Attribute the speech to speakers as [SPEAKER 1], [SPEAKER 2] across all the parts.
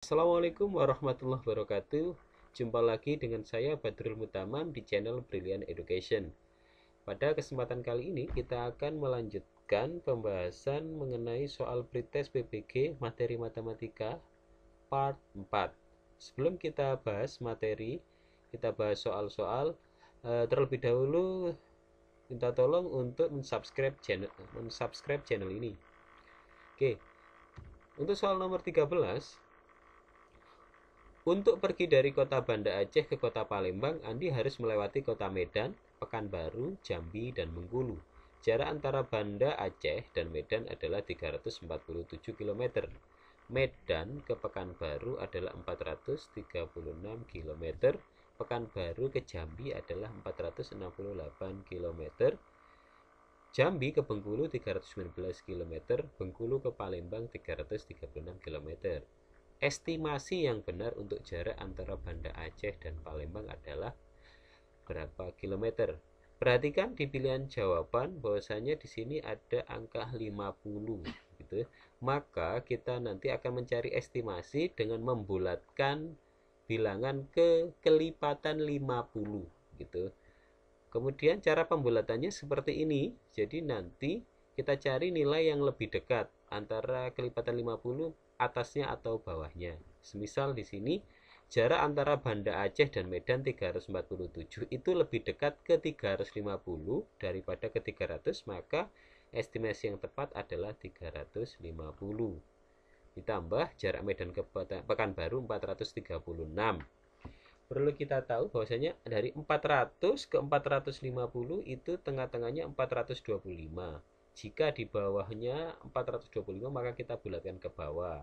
[SPEAKER 1] Assalamualaikum warahmatullahi wabarakatuh. Jumpa lagi dengan saya Badrul Mutaman di channel Brilliant Education. Pada kesempatan kali ini kita akan melanjutkan pembahasan mengenai soal pretest PPG materi matematika part 4. Sebelum kita bahas materi, kita bahas soal-soal, terlebih dahulu minta tolong untuk mensubscribe channel ini. Oke, untuk soal nomor 13. Untuk pergi dari kota Banda Aceh ke kota Palembang, Andi harus melewati kota Medan, Pekanbaru, Jambi, dan Bengkulu. Jarak antara Banda Aceh dan Medan adalah 347 km. Medan ke Pekanbaru adalah 436 km. Pekanbaru ke Jambi adalah 468 km. Jambi ke Bengkulu 319 km. Bengkulu ke Palembang 336 km. Estimasi yang benar untuk jarak antara Banda Aceh dan Palembang adalah berapa kilometer? Perhatikan di pilihan jawaban bahwasanya di sini ada angka 50 gitu. Maka kita nanti akan mencari estimasi dengan membulatkan bilangan ke kelipatan 50 gitu. Kemudian cara pembulatannya seperti ini. Jadi nanti kita cari nilai yang lebih dekat antara kelipatan 50 atasnya atau bawahnya. Semisal di sini jarak antara Banda Aceh dan Medan 347 itu lebih dekat ke 350 daripada ke 300, maka estimasi yang tepat adalah 350. Ditambah jarak Medan ke Pekanbaru 436. Perlu kita tahu bahwasanya dari 400 ke 450 itu tengah-tengahnya 425. Jika di bawahnya 425 maka kita bulatkan ke bawah.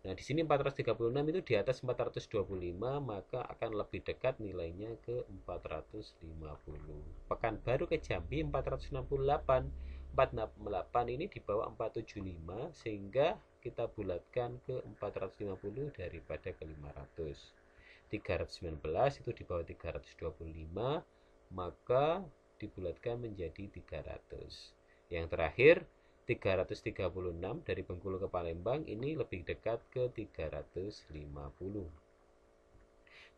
[SPEAKER 1] Nah, di sini 436 itu di atas 425, maka akan lebih dekat nilainya ke 450. Pekanbaru ke Jambi 468. 468 ini di bawah 475 sehingga kita bulatkan ke 450 daripada ke 500. 319 itu di bawah 325, maka dibulatkan menjadi 300. Yang terakhir 336 dari Bengkulu ke Palembang ini lebih dekat ke 350.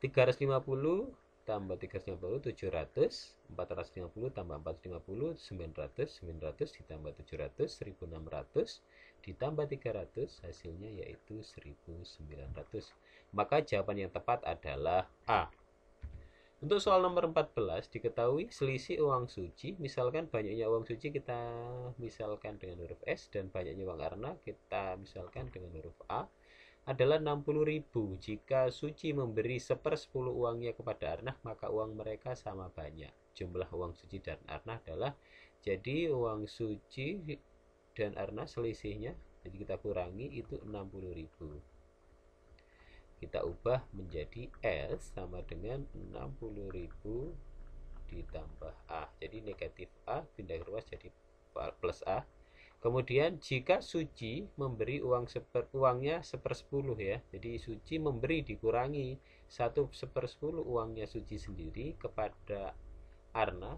[SPEAKER 1] 350 tambah 350 700, 450 tambah 450 900, 900 ditambah 700 1600 ditambah 300 hasilnya yaitu 1900. Maka jawaban yang tepat adalah A. Untuk soal nomor 14 diketahui selisih uang suci, misalkan banyaknya uang suci kita misalkan dengan huruf S dan banyaknya uang arna kita misalkan dengan huruf A adalah 60.000. Jika Suci memberi 1/10 uangnya kepada Arnah, maka uang mereka sama banyak. Jumlah uang Suci dan Arnah adalah, jadi uang Suci dan Arnah selisihnya, jadi kita kurangi itu 60.000. Kita ubah menjadi S sama dengan 60.000 ditambah A. Jadi negatif A pindah ruas jadi plus A. Kemudian jika Suci memberi uangnya 1/10 ya. Jadi Suci memberi dikurangi 1/10 uangnya Suci sendiri kepada Arna.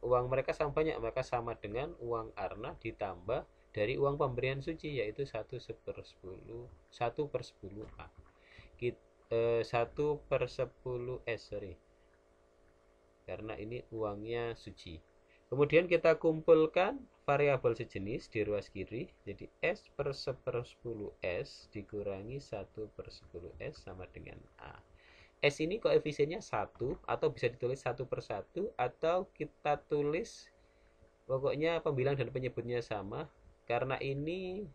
[SPEAKER 1] Uang mereka sama banyak, maka sama dengan uang Arna ditambah dari uang pemberian Suci yaitu 1/10 A. 1/10 sorry. Karena ini uangnya Suci. Kemudian kita kumpulkan variabel sejenis di ruas kiri. Jadi S per 1/10 S dikurangi 1/10 S sama dengan A. S ini koefisiennya 1 atau bisa ditulis 1/1 atau kita tulis pokoknya pembilang dan penyebutnya sama. Karena ini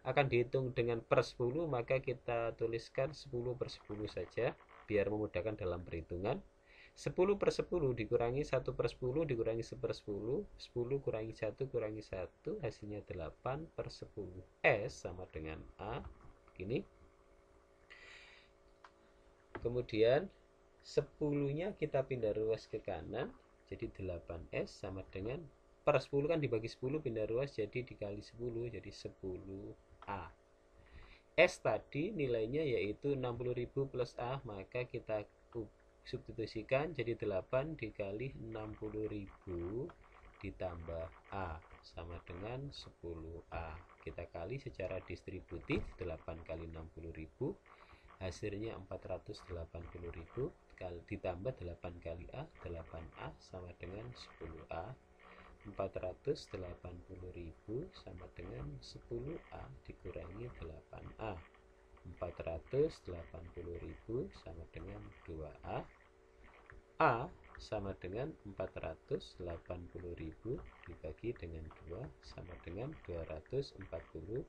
[SPEAKER 1] akan dihitung dengan per 10 maka kita tuliskan 10/10 saja biar memudahkan dalam perhitungan. 10/10 dikurangi 1/10 dikurangi 1/10, 10 kurangi 1 kurangi 1 hasilnya 8/10 S sama dengan A begini. Kemudian 10 nya kita pindah ruas ke kanan jadi 8S sama dengan per 10 kan dibagi 10 pindah ruas jadi dikali 10 jadi 10A. S tadi nilainya yaitu 60.000 plus A, maka kita substitusikan jadi 8 dikali 60.000 ditambah A sama dengan 10A. kita kali secara distributif, 8 kali 60.000 hasilnya 480.000 ditambah 8 kali A, 8A sama dengan 10A. 480.000 sama dengan 10A dikurangi 8A. 480.000 sama dengan 2A. A sama dengan 480.000 dibagi dengan 2 sama dengan 240.000.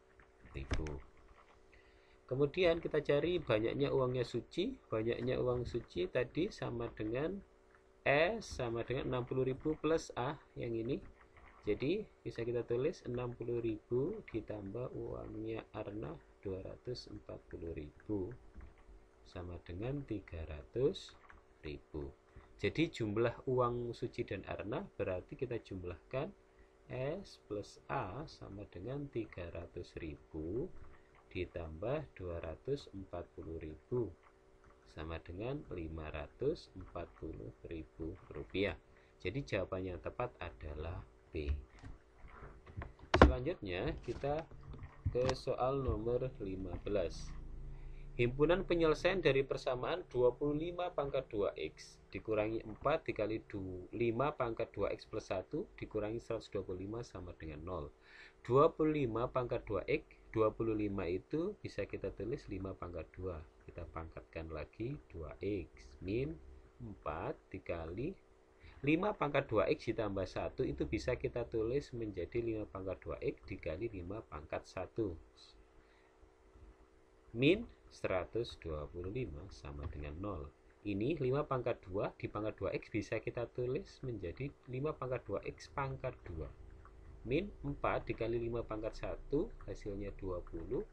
[SPEAKER 1] Kemudian kita cari banyaknya uangnya Suci. Banyaknya uang Suci tadi sama dengan S sama dengan 60.000 plus A yang ini. Jadi bisa kita tulis 60.000 ditambah uangnya Arna 240.000 sama dengan 300.000. Jadi jumlah uang Suci dan Arna berarti kita jumlahkan S plus A sama dengan 300.000 ditambah 240.000 sama dengan 540.000 rupiah. Jadi jawaban yang tepat adalah B. Selanjutnya kita ke soal nomor 15. Himpunan penyelesaian dari persamaan 25 pangkat 2x dikurangi 4 dikali 5 pangkat 2x plus 1 dikurangi 125 sama dengan 0. 25 pangkat 2x, 25 itu bisa kita tulis 5 pangkat 2. Kita pangkatkan lagi 2x min 4 dikali 5 pangkat 2x ditambah 1 itu bisa kita tulis menjadi 5 pangkat 2x dikali 5 pangkat 1 min 125 sama dengan 0. Ini 5 pangkat 2 di pangkat 2x bisa kita tulis menjadi 5 pangkat 2x pangkat 2 min 4 dikali 5 pangkat 1 hasilnya 20.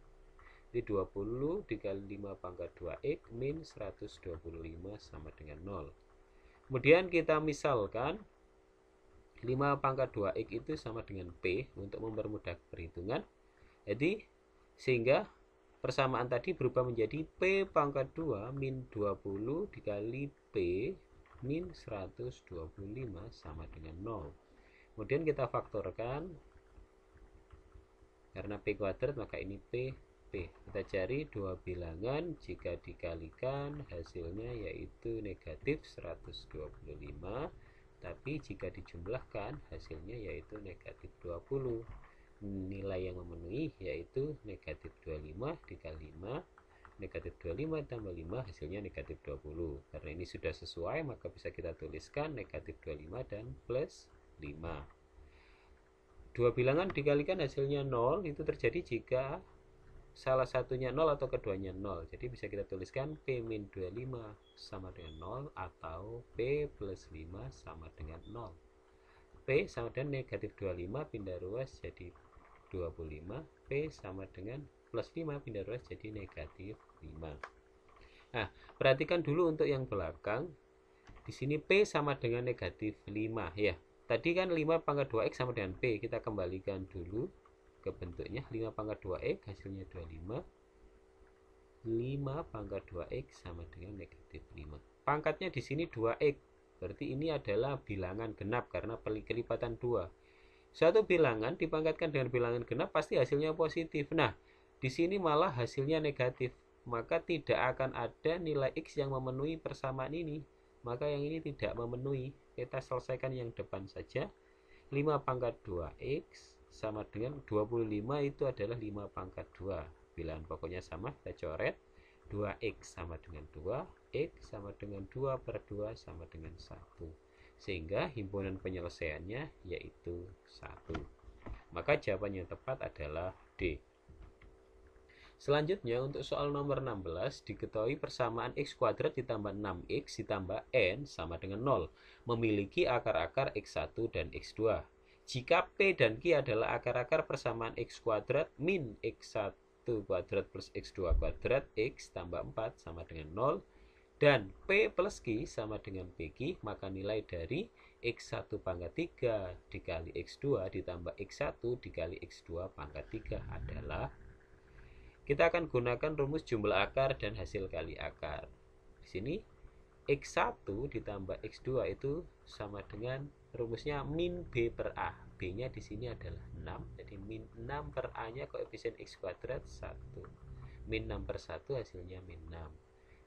[SPEAKER 1] Jadi 20 dikali 5 pangkat 2x min 125 sama dengan 0. Kemudian kita misalkan 5 pangkat 2x itu sama dengan P untuk mempermudah perhitungan. Jadi sehingga persamaan tadi berubah menjadi P pangkat 2 min 20 dikali P min 125 sama dengan 0. Kemudian kita faktorkan, karena P kuadrat maka ini P. Kita cari dua bilangan, jika dikalikan hasilnya yaitu negatif 125, tapi jika dijumlahkan hasilnya yaitu negatif 20. Nilai yang memenuhi yaitu negatif 25 dikali 5, negatif 25 tambah 5 hasilnya negatif 20. Karena ini sudah sesuai maka bisa kita tuliskan negatif 25 dan plus 5. Dua bilangan dikalikan hasilnya 0 itu terjadi jika salah satunya 0 atau keduanya 0. Jadi bisa kita tuliskan P min 25 sama dengan 0 atau P plus 5 sama dengan 0. P sama dengan negatif 25 pindah ruas jadi 25. P sama dengan plus 5 pindah ruas jadi negatif 5. Nah, perhatikan dulu untuk yang belakang. Di sini P sama dengan negatif 5 ya. Tadi kan 5 pangkat 2x sama dengan P. Kita kembalikan dulu ke bentuknya. 5 pangkat 2x hasilnya 25. 5 pangkat 2x sama dengan negatif 5. Pangkatnya di sini 2x. Berarti ini adalah bilangan genap karena kelipatan 2. Suatu bilangan dipangkatkan dengan bilangan genap pasti hasilnya positif. Nah, di sini malah hasilnya negatif. Maka tidak akan ada nilai X yang memenuhi persamaan ini. Maka yang ini tidak memenuhi. Kita selesaikan yang depan saja. 5 pangkat 2X sama dengan 25 itu adalah 5 pangkat 2. Bilangan pokoknya sama, kita coret. 2X sama dengan 2, X sama dengan 2 per 2 sama dengan 1. Sehingga himpunan penyelesaiannya yaitu 1. Maka jawaban yang tepat adalah D. Selanjutnya untuk soal nomor 16, diketahui persamaan x kuadrat ditambah 6x ditambah n sama dengan 0 memiliki akar-akar x1 dan x2. Jika P dan Q adalah akar-akar persamaan x kuadrat min x1 kuadrat plus x2 kuadrat x tambah 4 sama dengan 0 dan P plus Q sama dengan PQ, maka nilai dari X1 pangkat 3 dikali X2 ditambah X1 dikali X2 pangkat 3 adalah, kita akan gunakan rumus jumlah akar dan hasil kali akar. Di sini X1 ditambah X2 itu sama dengan rumusnya min B per A. B-nya di sini adalah 6. Jadi min 6 per A-nya koefisien X kuadrat 1. Min 6 per 1 hasilnya min 6.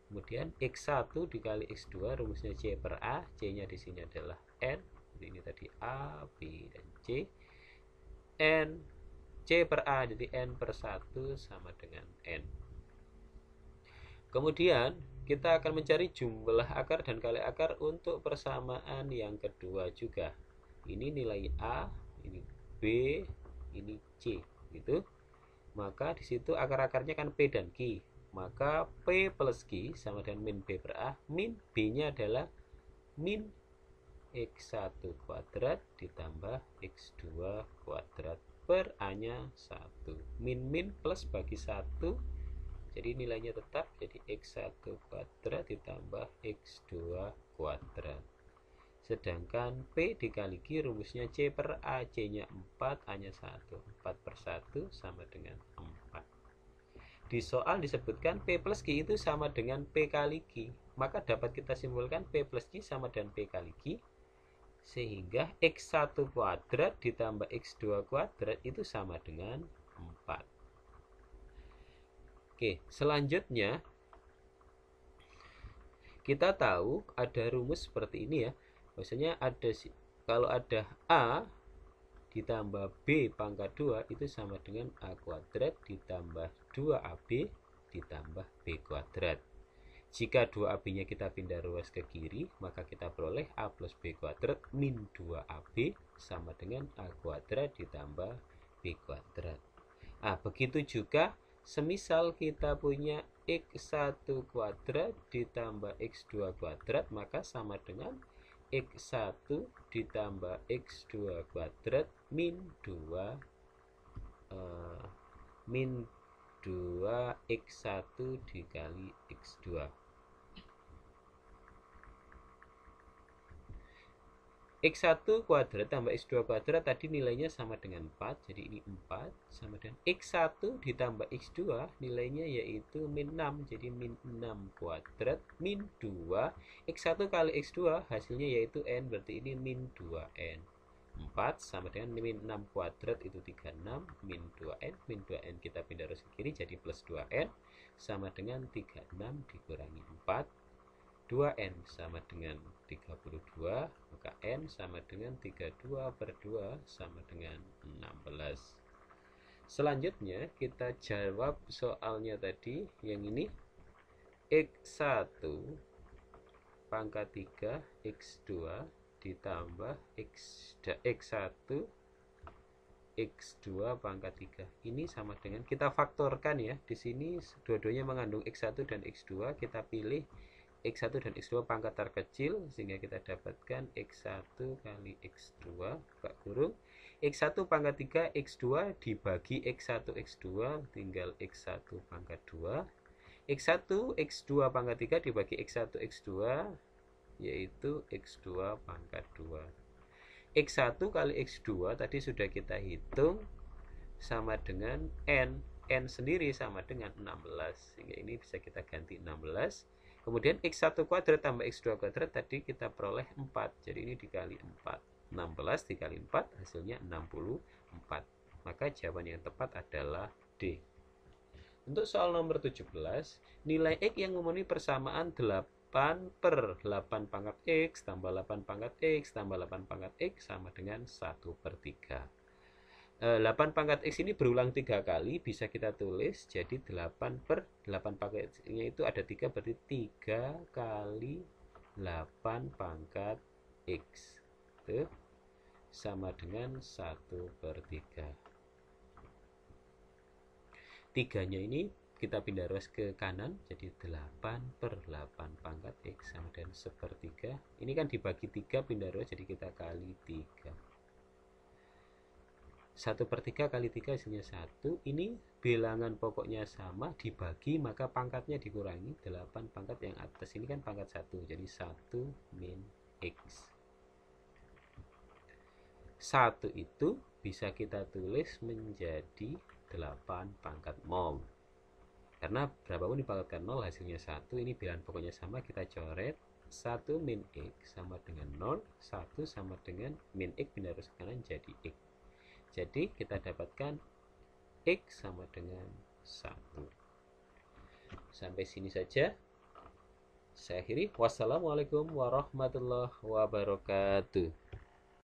[SPEAKER 1] Kemudian X1 dikali X2 rumusnya C per A. C-nya di sini adalah N. Jadi ini tadi A, B, dan C. N, C per A, jadi N per 1 sama dengan N. Kemudian kita akan mencari jumlah akar dan kali akar untuk persamaan yang kedua juga. Ini nilai A, ini B, ini C, gitu. Maka di situ akar-akarnya kan P dan Q. Maka P plus Q sama dengan min B per A. Min B-nya adalah min X1 kuadrat ditambah X2 kuadrat per A-nya 1. Min plus bagi 1. Jadi nilainya tetap, jadi X1 kuadrat ditambah X2 kuadrat. Sedangkan P dikali Q rumusnya C per A. C-nya 4, A-nya 1. 4 per 1 sama dengan 4. Di soal disebutkan P plus Q itu sama dengan P kali Q. Maka dapat kita simpulkan P plus Q sama dengan P kali Q. Sehingga X1 kuadrat ditambah X2 kuadrat itu sama dengan 4. Oke, selanjutnya kita tahu ada rumus seperti ini ya. Maksudnya kalau ada A ditambah B pangkat 2 itu sama dengan A kuadrat ditambah 2AB ditambah B kuadrat. Jika 2AB-nya kita pindah ruas ke kiri, maka kita peroleh A plus B kuadrat min 2AB sama dengan A kuadrat ditambah B kuadrat. Nah, begitu juga semisal kita punya X1 kuadrat ditambah X2 kuadrat, maka sama dengan X1 ditambah X2 kuadrat min 2 X1 dikali X2. X1 kuadrat tambah X2 kuadrat tadi nilainya sama dengan 4. Jadi ini 4 sama dengan X1 ditambah X2 nilainya yaitu min 6. Jadi min 6 kuadrat min 2 X1 kali X2 hasilnya yaitu N. Berarti ini min 2N. 4 sama dengan min 6 kuadrat itu 36. Min 2N. Min 2N kita pindah arus ke kiri jadi plus 2N sama dengan 36 dikurangi 4. 2N sama dengan 32, maka N sama dengan 32 per 2 sama dengan 16. Selanjutnya kita jawab soalnya tadi yang ini. X1 pangkat 3 X2 ditambah X1 X2 pangkat 3. Ini sama dengan kita faktorkan ya. Di sini dua-duanya mengandung X1 dan X2, kita pilih X1 dan X2 pangkat terkecil sehingga kita dapatkan X1 kali X2 buka kurung X1 pangkat 3 X2 dibagi X1 X2 tinggal X1 pangkat 2. X1 X2 pangkat 3 dibagi X1 X2 yaitu X2 pangkat 2. X1 kali X2 tadi sudah kita hitung sama dengan N. N sendiri sama dengan 16 sehingga ini bisa kita ganti 16. Kemudian X1 kuadrat tambah X2 kuadrat tadi kita peroleh 4. Jadi ini dikali 4. 16 dikali 4 hasilnya 64. Maka jawaban yang tepat adalah D. Untuk soal nomor 17, nilai X yang memenuhi persamaan 8 per 8 pangkat X tambah 8 pangkat X tambah 8 pangkat X sama dengan 1 per 3. 8 pangkat X ini berulang 3 kali, bisa kita tulis jadi 8 per 8 pangkat X-nya itu ada 3, berarti 3 kali 8 pangkat X itu sama dengan 1 per 3. 3-nya ini kita pindah ruas ke kanan, jadi 8 per 8 pangkat X sama dengan 1/3. Ini kan dibagi 3 pindah ruas, jadi kita kali 3. 1/3 kali 3 hasilnya 1. Ini bilangan pokoknya sama, dibagi maka pangkatnya dikurangi. 8 pangkat yang atas ini kan pangkat 1, jadi 1 min X. 1 itu bisa kita tulis menjadi 8 pangkat mol. Karena berapapun dipangkatkan 0 hasilnya 1. Ini bilangan pokoknya sama, kita coret 1 min X sama dengan 0, 1 sama dengan min X pindah arus ke kanan jadi X. Jadi kita dapatkan X sama dengan 1. Sampai sini saja. Saya akhiri. Wassalamualaikum warahmatullahi wabarakatuh.